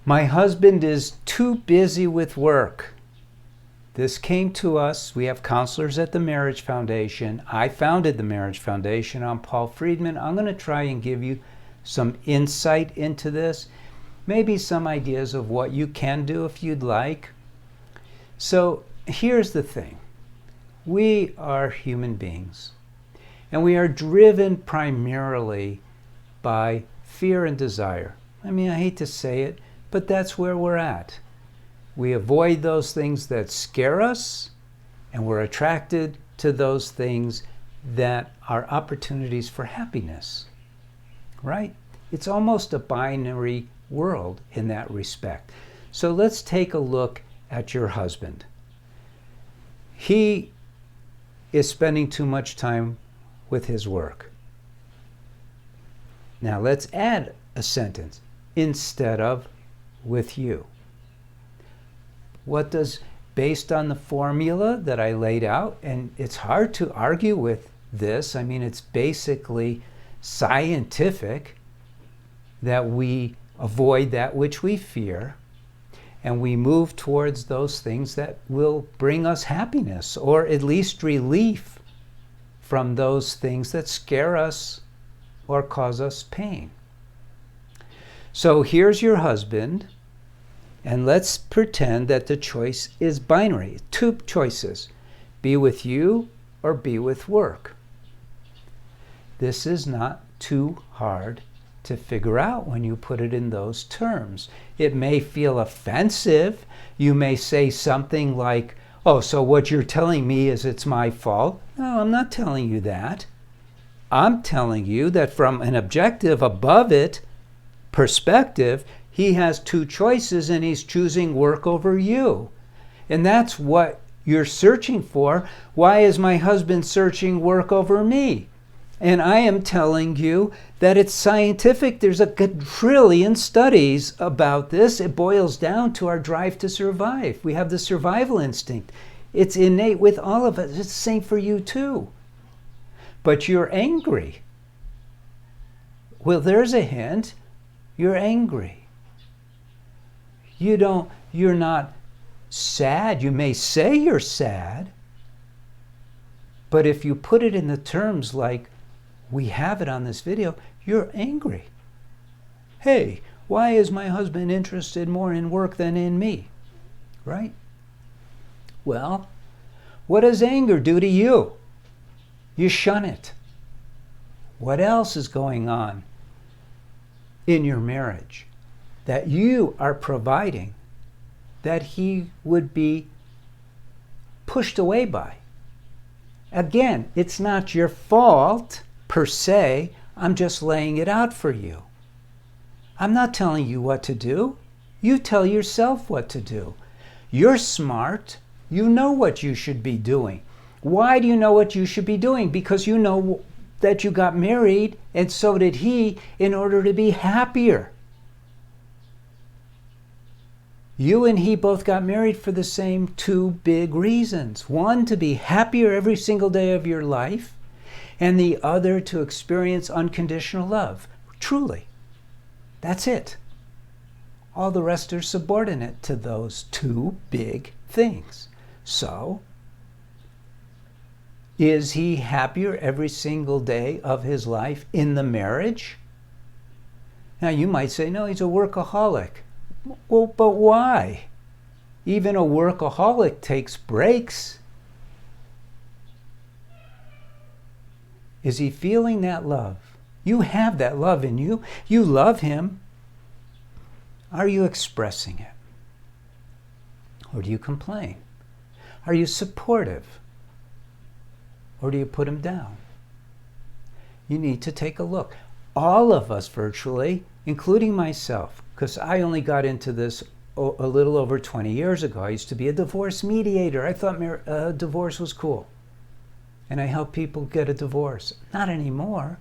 My husband is too busy with work. This came to us. We have counselors at the Marriage Foundation. I founded the Marriage Foundation. I'm Paul Friedman. I'm going to try and give you some insight into this, maybe some ideas of what you can do if you'd like. So here's the thing. We are human beings, and we are driven primarily by fear and desire. I mean, I hate to say it, but that's where we're at. We avoid those things that scare us, and we're attracted to those things that are opportunities for happiness, right? It's almost a binary world in that respect. So let's take a look at your husband. He is spending too much time with his work. Now let's add a sentence, instead of with you. What does, based on the formula that I laid out, and it's hard to argue with this, I mean, it's basically scientific that we avoid that which we fear, and we move towards those things that will bring us happiness, or at least relief from those things that scare us or cause us pain. So here's your husband, and let's pretend that the choice is binary. Two choices, be with you or be with work. This is not too hard to figure out when you put it in those terms. It may feel offensive. You may say something like, oh, so what you're telling me is it's my fault. No, I'm not telling you that. I'm telling you that from an objective above it perspective, he has two choices and he's choosing work over you. And that's what you're searching for. Why is my husband searching work over me? And I am telling you that it's scientific. There's a quadrillion studies about this. It boils down to our drive to survive. We have the survival instinct. It's innate with all of us. It's the same for you too. But you're angry. Well, there's a hint. You're angry. You're not sad. You may say you're sad, but if you put it in the terms like we have it on this video, you're angry. Hey, why is my husband interested more in work than in me? Right? Well, what does anger do to you? You shun it. What else is going on in your marriage that you are providing that he would be pushed away by? Again, it's not your fault per se. I'm just laying it out for you. I'm not telling you what to do. You tell yourself what to do. You're smart. You know what you should be doing. Why do you know what you should be doing? Because you know that you got married, and so did he, in order to be happier. You and he both got married for the same two big reasons. One, to be happier every single day of your life, and the other, to experience unconditional love. Truly. That's it. All the rest are subordinate to those two big things. So, is he happier every single day of his life in the marriage? Now you might say, no, he's a workaholic. Well, but why? Even a workaholic takes breaks. Is he feeling that love? You have that love in you. You love him. Are you expressing it? Or do you complain? Are you supportive? Or do you put him down? You need to take a look. All of us virtually, including myself, because I only got into this a little over 20 years ago. I used to be a divorce mediator. I thought divorce was cool. And I helped people get a divorce. Not anymore.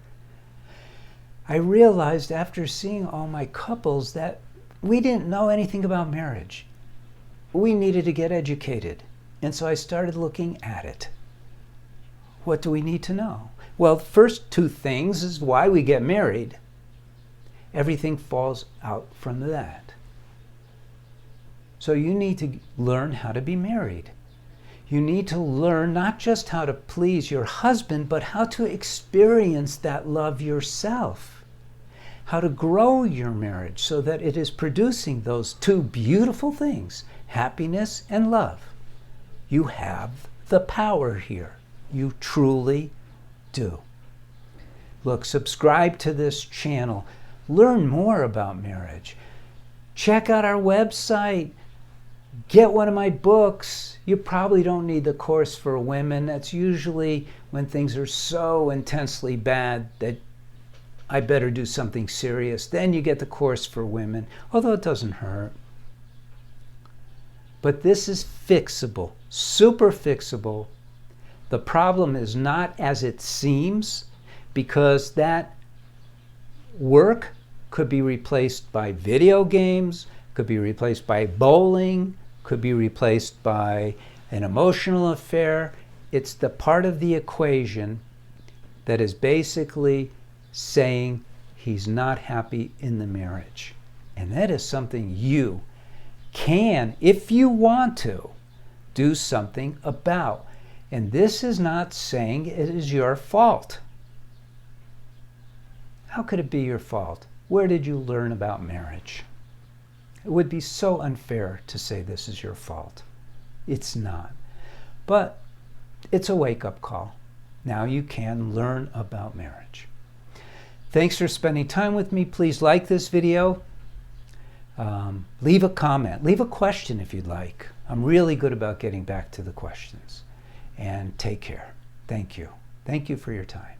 I realized after seeing all my couples that we didn't know anything about marriage. We needed to get educated. And so I started looking at it. What do we need to know? Well, the first two things is why we get married. Everything falls out from that. So you need to learn how to be married. You need to learn not just how to please your husband, but how to experience that love yourself. How to grow your marriage so that it is producing those two beautiful things, happiness and love. You have the power here. You truly do. Look, subscribe to this channel. Learn more about marriage. Check out our website. Get one of my books. You probably don't need the course for women. That's usually when things are so intensely bad that I better do something serious. Then you get the course for women, although it doesn't hurt. But this is fixable, super fixable. The problem is not as it seems, because that work could be replaced by video games, could be replaced by bowling, could be replaced by an emotional affair. It's the part of the equation that is basically saying he's not happy in the marriage. And that is something you can, if you want to, do something about. And this is not saying it is your fault. How could it be your fault? Where did you learn about marriage? It would be so unfair to say this is your fault. It's not. But it's a wake-up call. Now you can learn about marriage. Thanks for spending time with me. Please like this video. Leave a comment. Leave a question if you'd like. I'm really good about getting back to the questions. And take care. Thank you. Thank you for your time.